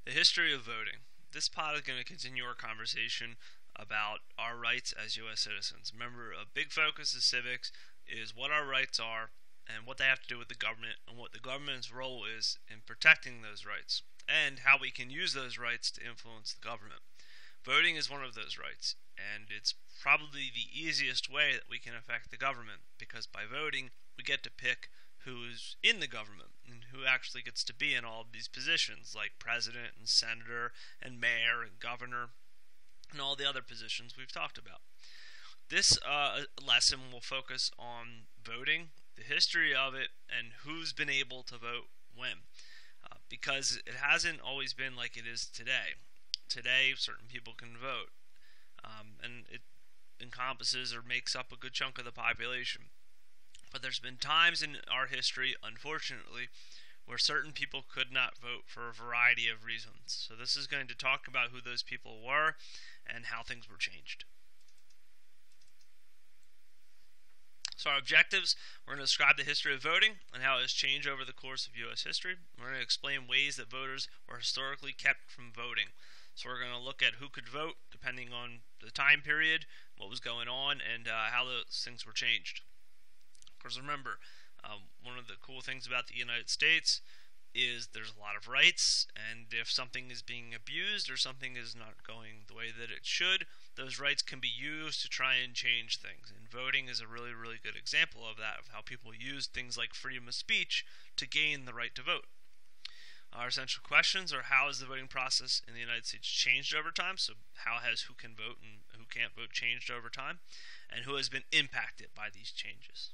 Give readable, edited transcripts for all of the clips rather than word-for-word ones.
The history of voting. This pod is going to continue our conversation about our rights as U.S. citizens. Remember, a big focus of civics is what our rights are and what they have to do with the government and what the government's role is in protecting those rights and how we can use those rights to influence the government. Voting is one of those rights, and it's probably the easiest way that we can affect the government because by voting we get to pick who's in the government and who actually gets to be in all of these positions like president and senator and mayor and governor and all the other positions we've talked about. This lesson will focus on voting, the history of it, and who's been able to vote when. Because it hasn't always been like it is today. Today, certain people can vote, and it encompasses or makes up a good chunk of the population. But there's been times in our history, unfortunately, where certain people could not vote for a variety of reasons. So this is going to talk about who those people were and how things were changed. So our objectives, we're going to describe the history of voting and how it has changed over the course of U.S. history. We're going to explain ways that voters were historically kept from voting. So we're going to look at who could vote depending on the time period, what was going on, and how those things were changed. Of course, remember, one of the cool things about the United States is there's a lot of rights, and if something is being abused or something is not going the way that it should, those rights can be used to try and change things. And voting is a really, really good example of that, of how people use things like freedom of speech to gain the right to vote. Our essential questions are: how has the voting process in the United States changed over time? So how has who can vote and who can't vote changed over time? And who has been impacted by these changes?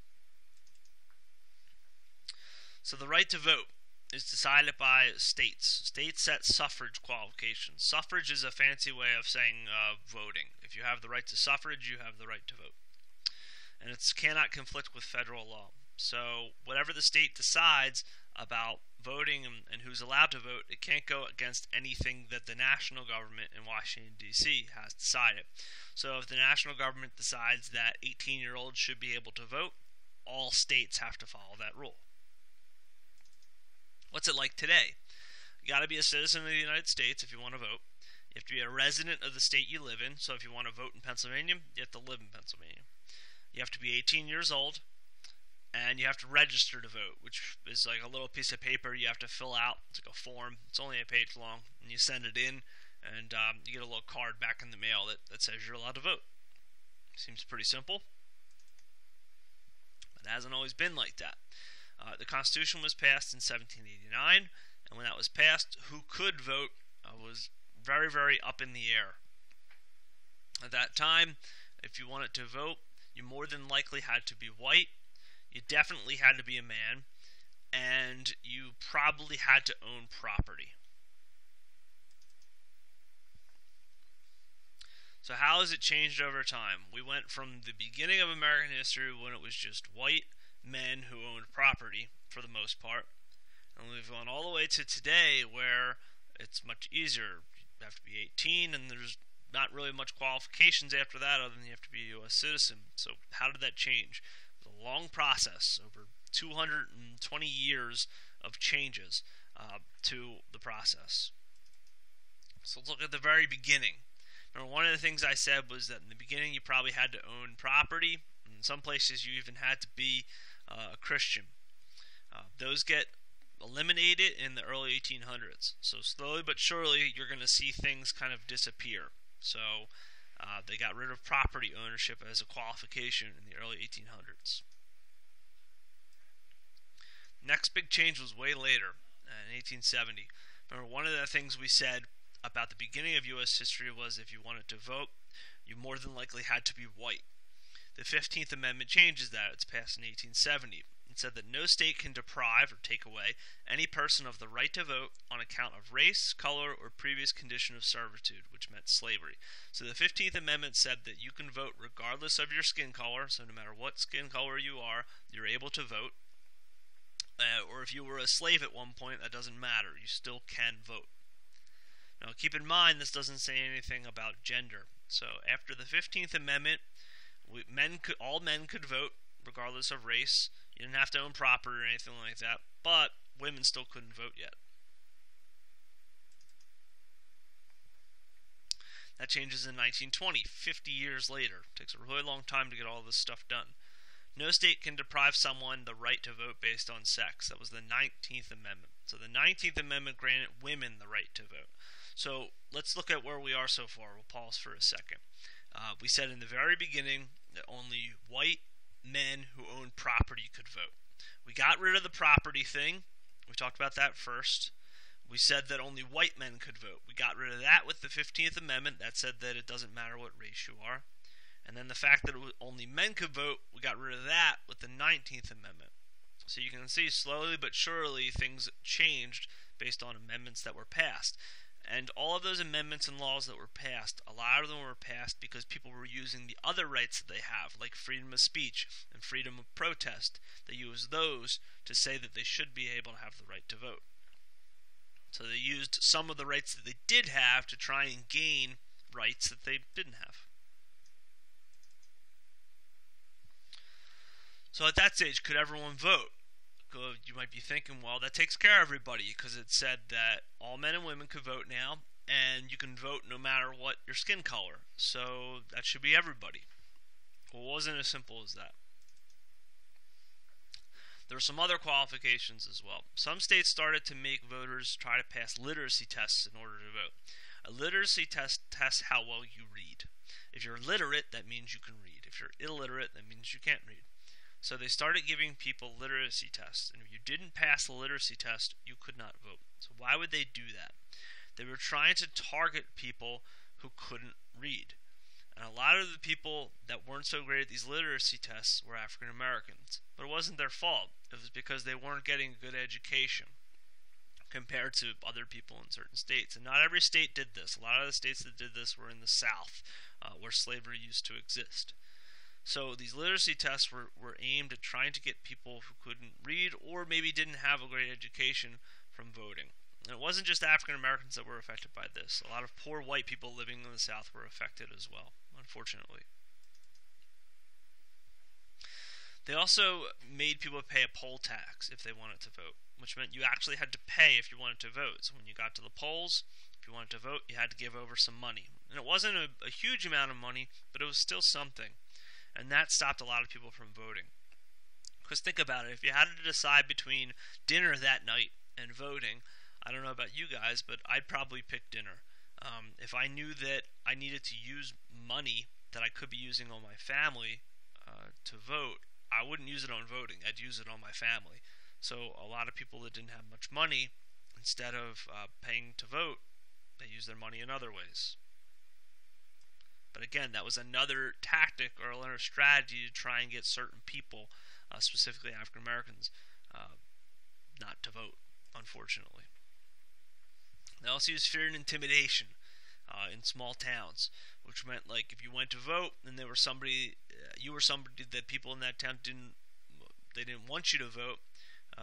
So the right to vote is decided by states. States set suffrage qualifications. Suffrage is a fancy way of saying voting. If you have the right to suffrage, you have the right to vote. And it cannot conflict with federal law. So whatever the state decides about voting and who's allowed to vote, it can't go against anything that the national government in Washington, D.C. has decided. So if the national government decides that 18-year-olds should be able to vote, all states have to follow that rule. What's it like today? You got to be a citizen of the United States if you want to vote. You have to be a resident of the state you live in. So if you want to vote in Pennsylvania, you have to live in Pennsylvania. You have to be 18 years old, and you have to register to vote, which is like a little piece of paper you have to fill out. It's like a form. It's only a page long, and you send it in, and you get a little card back in the mail that says you're allowed to vote. Seems pretty simple, but it hasn't always been like that. The Constitution was passed in 1789, and when that was passed, who could vote was very, very up in the air. At that time, if you wanted to vote, you more than likely had to be white, you definitely had to be a man, and you probably had to own property. So how has it changed over time? We went from the beginning of American history when it was just white men who owned property for the most part, and we've gone all the way to today where it's much easier. You have to be 18 and there's not really much qualifications after that other than you have to be a U.S. citizen. So how did that change? It was a long process, over 220 years of changes to the process. So let's look at the very beginning. Now, one of the things I said was that in the beginning you probably had to own property. In some places you even had to be a Christian. Those get eliminated in the early 1800s. So slowly but surely you're going to see things kind of disappear. So they got rid of property ownership as a qualification in the early 1800s. Next big change was way later, in 1870. Remember, one of the things we said about the beginning of U.S. history was if you wanted to vote, you more than likely had to be white. The 15th Amendment changes that. It's passed in 1870. It said that no state can deprive or take away any person of the right to vote on account of race, color, or previous condition of servitude, which meant slavery. So the 15th Amendment said that you can vote regardless of your skin color, so no matter what skin color you are, you're able to vote. Or if you were a slave at one point, that doesn't matter. You still can vote. Now keep in mind, this doesn't say anything about gender. So after the 15th Amendment, all men could vote regardless of race. You didn't have to own property or anything like that, but women still couldn't vote yet. changes in 1920, 50 years later. It takes a really long time to get all this stuff done. No state can deprive someone the right to vote based on sex. That was the 19th Amendment. So the 19th Amendment granted women the right to vote. So let's look at where we are so far. We'll pause for a second. We said in the very beginning that only white men who own property could vote. We got rid of the property thing. We talked about that first. We said that only white men could vote. We got rid of that with the 15th Amendment. That said that it doesn't matter what race you are. And then the fact that only men could vote, we got rid of that with the 19th Amendment. So you can see slowly but surely things changed based on amendments that were passed. And all of those amendments and laws that were passed, a lot of them were passed because people were using the other rights that they have, like freedom of speech and freedom of protest. They used those to say that they should be able to have the right to vote. So they used some of the rights that they did have to try and gain rights that they didn't have. So at that stage, could everyone vote? You might be thinking, well, that takes care of everybody, because it said that all men and women could vote now, and you can vote no matter what your skin color. So that should be everybody. Well, it wasn't as simple as that. There were some other qualifications as well. Some states started to make voters try to pass literacy tests in order to vote. A literacy test tests how well you read. If you're literate, that means you can read. If you're illiterate, that means you can't read. So they started giving people literacy tests, and if you didn't pass the literacy test, you could not vote. So why would they do that? They were trying to target people who couldn't read. And a lot of the people that weren't so great at these literacy tests were African Americans. But it wasn't their fault. It was because they weren't getting a good education compared to other people in certain states. And not every state did this. A lot of the states that did this were in the South, where slavery used to exist. So these literacy tests were aimed at trying to get people who couldn't read or maybe didn't have a great education from voting. And it wasn't just African Americans that were affected by this. A lot of poor white people living in the South were affected as well, unfortunately. They also made people pay a poll tax if they wanted to vote, which meant you actually had to pay if you wanted to vote. So when you got to the polls, if you wanted to vote, you had to give over some money. And it wasn't a huge amount of money, but it was still something. And that stopped a lot of people from voting. Because think about it, if you had to decide between dinner that night and voting, I don't know about you guys, but I'd probably pick dinner. If I knew that I needed to use money that I could be using on my family to vote, I wouldn't use it on voting. I'd use it on my family. So a lot of people that didn't have much money, instead of paying to vote, they used their money in other ways. But again, that was another tactic or another strategy to try and get certain people, specifically African Americans, not to vote, unfortunately. They also used fear and intimidation in small towns, which meant like if you went to vote and there was somebody, you were somebody that people in that town didn't want you to vote,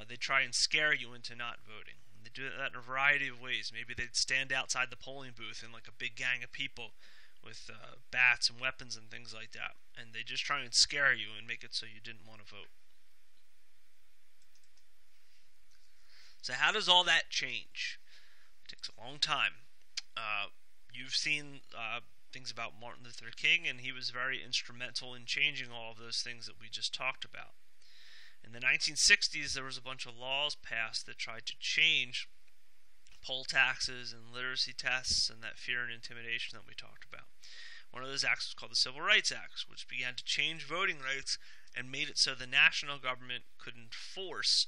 they'd try and scare you into not voting. And they do that in a variety of ways. Maybe they'd stand outside the polling booth in like a big gang of people with bats and weapons and things like that, and they just try and scare you and make it so you didn't want to vote. So how does all that change? It takes a long time. You've seen things about Martin Luther King, and he was very instrumental in changing all of those things that we just talked about. In the 1960s, there was a bunch of laws passed that tried to change poll taxes and literacy tests and that fear and intimidation that we talked about. One of those acts was called the Civil Rights Act, which began to change voting rights and made it so the national government could enforce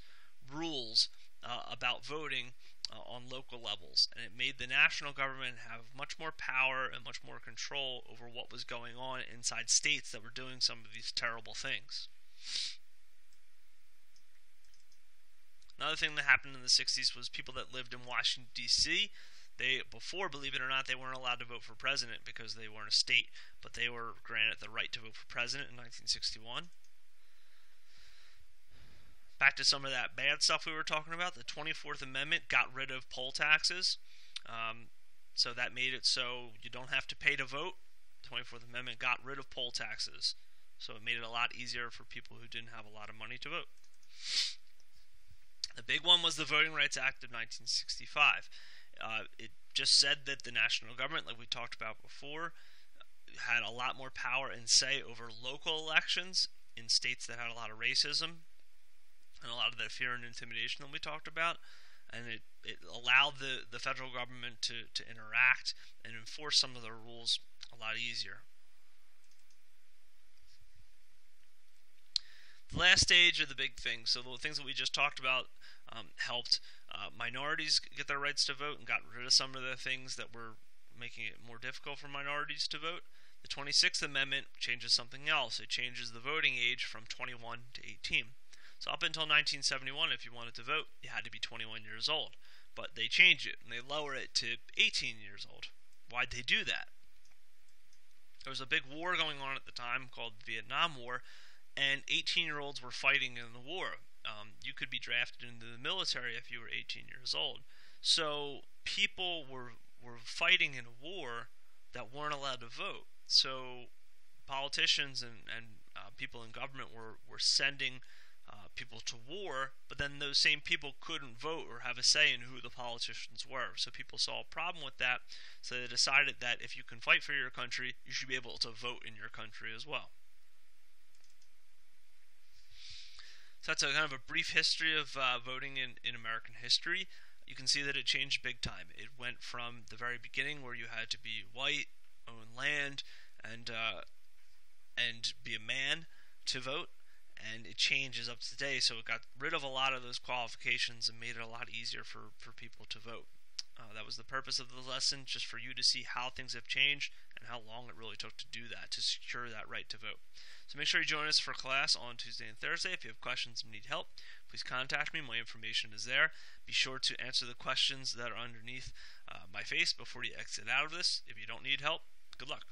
rules about voting on local levels. And it made the national government have much more power and much more control over what was going on inside states that were doing some of these terrible things. Another thing that happened in the 60s was people that lived in Washington, D.C., before, believe it or not, they weren't allowed to vote for president because they weren't a state, but they were granted the right to vote for president in 1961. Back to some of that bad stuff we were talking about, the 24th Amendment got rid of poll taxes, so that made it so you don't have to pay to vote. The 24th Amendment got rid of poll taxes, so it made it a lot easier for people who didn't have a lot of money to vote. The big one was the Voting Rights Act of 1965. It just said that the national government, like we talked about before, had a lot more power and say over local elections in states that had a lot of racism and a lot of that fear and intimidation that we talked about. And it allowed the federal government to interact and enforce some of their rules a lot easier. The last stage are the big things. So the things that we just talked about helped minorities get their rights to vote and got rid of some of the things that were making it more difficult for minorities to vote. The 26th Amendment changes something else. It changes the voting age from 21 to 18. So up until 1971, if you wanted to vote, you had to be 21 years old. But they change it, and they lower it to 18 years old. Why'd they do that? There was a big war going on at the time called the Vietnam War, and 18-year-olds were fighting in the war. You could be drafted into the military if you were 18 years old. So people were fighting in a war that weren't allowed to vote. So politicians and people in government were sending people to war, but then those same people couldn't vote or have a say in who the politicians were. So people saw a problem with that, so they decided that if you can fight for your country, you should be able to vote in your country as well. So that's a kind of a brief history of voting in American history. You can see that it changed big time. It went from the very beginning where you had to be white, own land, and be a man to vote, and it changes up to today. So it got rid of a lot of those qualifications and made it a lot easier for people to vote. That was the purpose of the lesson, just for you to see how things have changed and how long it really took to do that, to secure that right to vote. So make sure you join us for class on Tuesday and Thursday. If you have questions and need help, please contact me. My information is there. Be sure to answer the questions that are underneath my face before you exit out of this. If you don't need help, good luck.